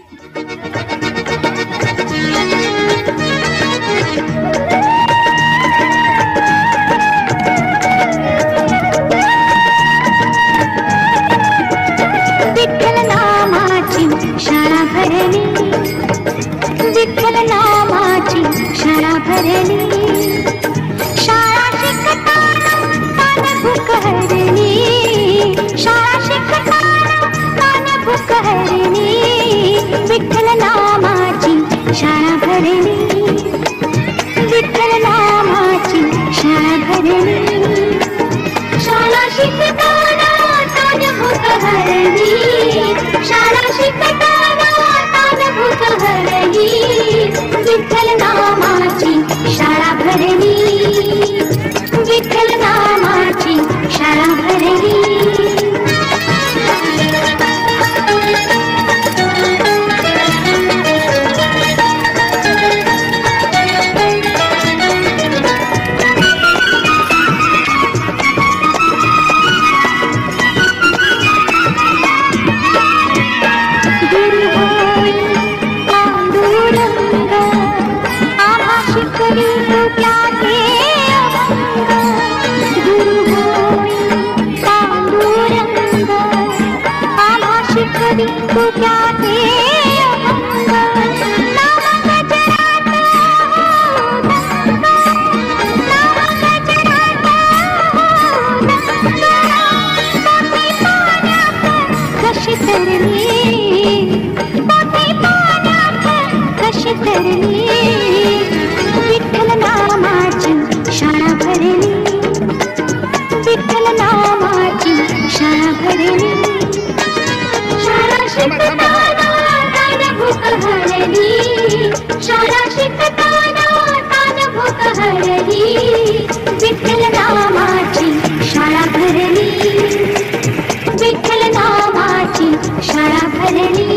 विठ्ठल नामाची शाळा भरली, विठ्ठल नामाची शाळा भरली, शाळा शिकताना तान भूक हरली, शाळा शिकताना तान भूक हरली, विठ्ठल नामाची शाळा भरली, विठ्ठल नामाची शाळा भरली, शाळा शिकताना तान भूक हरली, शाळा शिकताना तान भूक हरली, विठ्ठल नामाची शाळा भरली, विठ्ठल नामाची शाळा भरली. तू क्या थे कशी तरली, कशी तरली, विठ्ठल नामाची शाळा भरली, विठ्ठल नामाची शाळा भरली, शाळा शिकताना तान भूक हरली, शाळा शिकताना तान भूक हरली, विठ्ठल नामाची शाळा भरली, विठ्ठल नामाची शाळा भरली.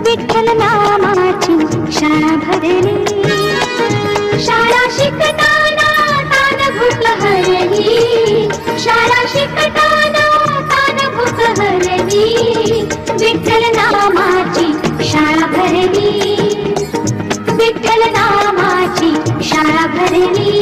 विठ्ठल नामाची शाळा भरली, शाळा शिकताना तान भूक हरली, शाळा शिकताना तान भूक हरली, विठ्ठल नामाची शाळा भरली, विठ्ठल नामाची शाळा भरली.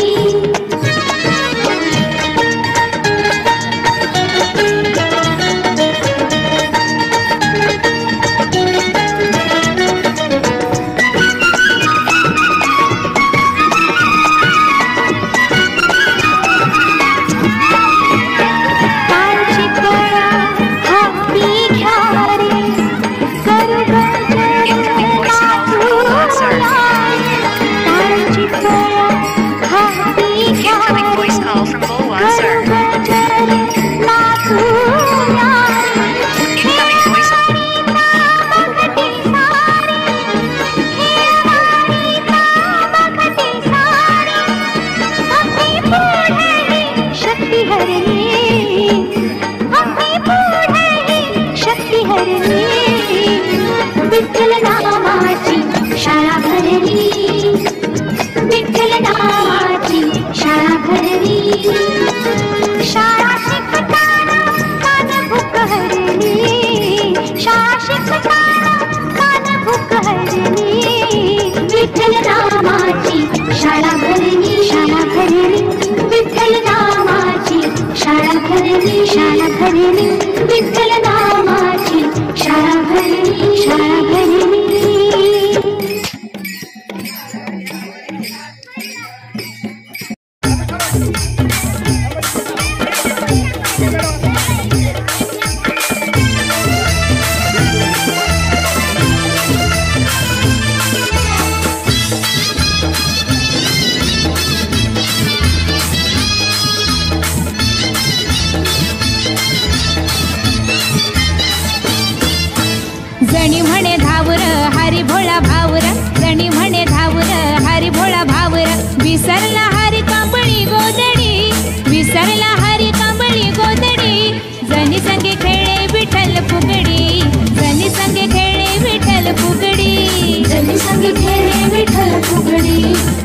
विठ्ठल नामाची शाळा भरली, विठ्ठल नामाची शाळा भरली, शाळा शिकताना तान भूक हरली, शाळा शिकताना तान भूक हरली, विठ्ठल नामाची शाळा भरली, शाळा भरली, विठ्ठल नामाची शाळा भरली, शाळा भरली, विठ्ठल नामाची शाळा भरली, शाळा भरली. भोळा भावर जणी म्हणे धावर हरी भोळा भावर विसरला हरी कांबळी गोदडी विसरला हरी कांबळी गोदडी जणी संगे खेळे विठ्ठल फुगडी जणी संगे खेळे विठ्ठल फुगडी जनी संगे खेळे विठ्ठल फुगडी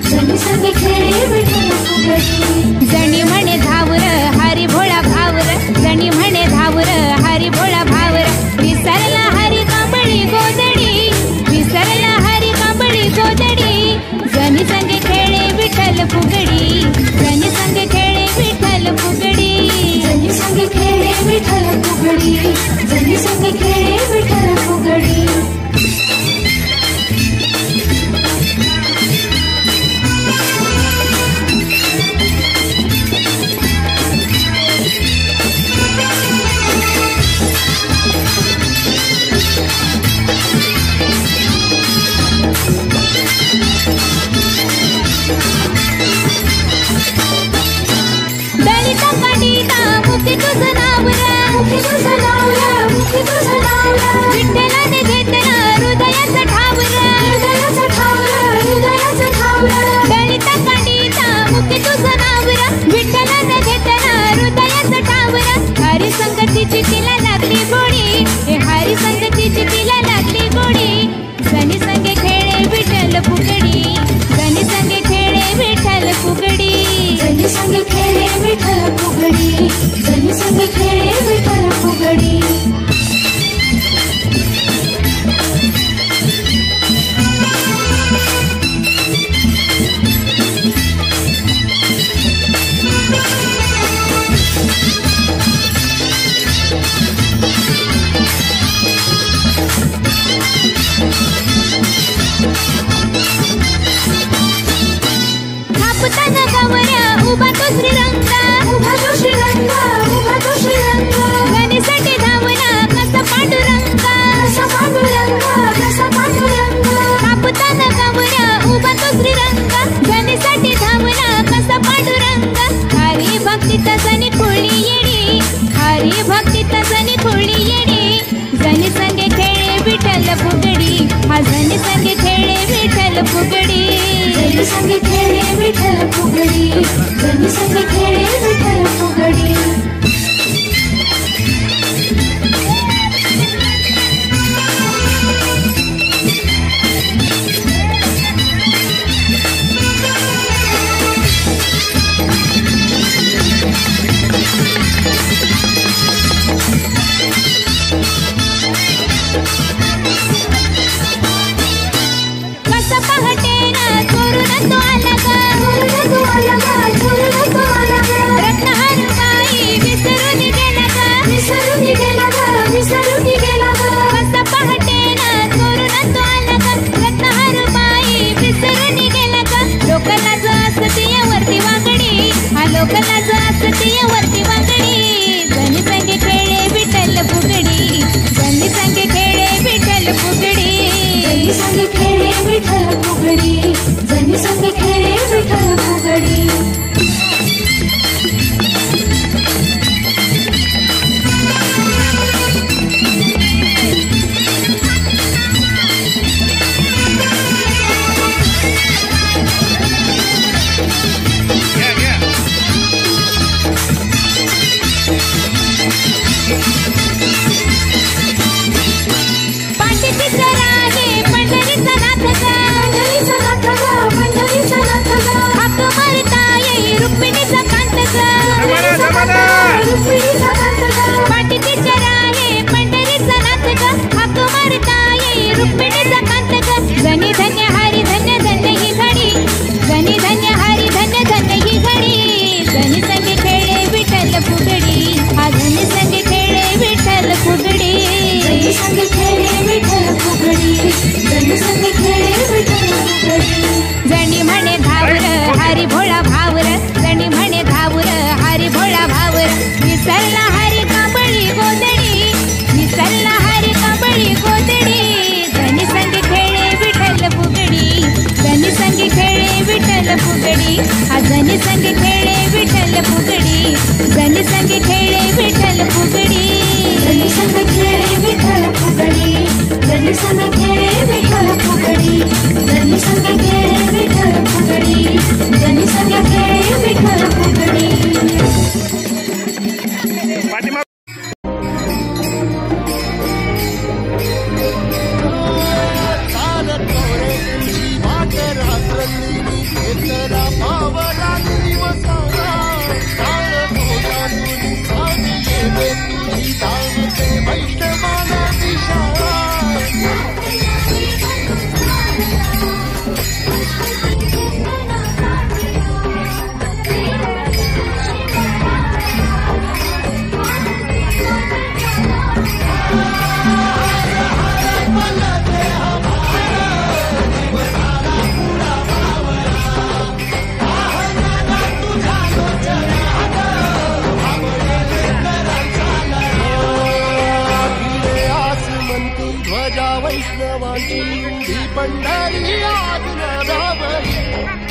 जनी संगे खेळे विठ्ठल फुगडी जणी म्हणे धावर हरी भोळा भावर जणी म्हणे धावर हरी भोळा भावर विसरला हरी कांबळी गोदडी विसरला हरी कांबळी गोदडी जनी संगे खेळे विठ्ठल फुगडी जनी संगे खेळे विठ्ठल फुगडी जनी संगे खेळे विठ्ठल फुगडी जनी संगे खेळे विठ्ठल फुगडी दलिता पंडिता मुखी तुझं नाव मुखी तुझं नाव मुखी तुझं नाव विठ्ठलाने घेतला हृदयाचा ठावर हृदयाचं ठावर हृदयाचं ठावर दलिता पंडिता मुखी तुझं नाव विठ्ठलाने घेतला हृदयाचा ठावर हरी संगतीची तिला लागली गोडी हे हरी संगतीची तिला लागली गोडी जनी संगे खेळे विठ्ठल फुगडी जनी संगे खेळे विठ्ठल फुगडी जनी संगे खेळे विठ्ठल फुगडी जनी संगे खेळे विठ्ठल फुगडी थापताना गवऱ्या उभा तो श्रीरंग उभा तो श्रीरंग उभा तो श्रीरंग गणेसाठी धावला कसा पांडुरंग कसा पांडुरंग कसा पांडुरंग थापताना गवऱ्या उभा तो श्रीरंग गणेसाठी धावला कसा पांडुरंग हरी भक्तीत जणी खुळी येडी हरी भक्तीत जणी खुळी येडी जणी संगे खेळे विठ्ठल फुगडी हा जणी संगे खेळे विठ्ठल फुगडी जनी संगे खेळे विठ्ठल फुगडी जनी संगे खेळे विठ्ठल फुगडी कसा पहाटे ना चोरून तो आला ग चोरून तो आला ग चोरून तो आला ग पंढरी आज नादावली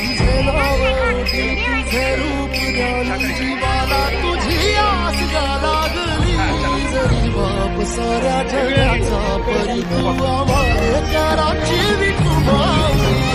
तुझे नाव तुझे रूप ध्यानी जीवाला तुझी आस गा लागली जरी बाप साऱ्या जगाचा परी तू आम्हाला कराची विठुमावली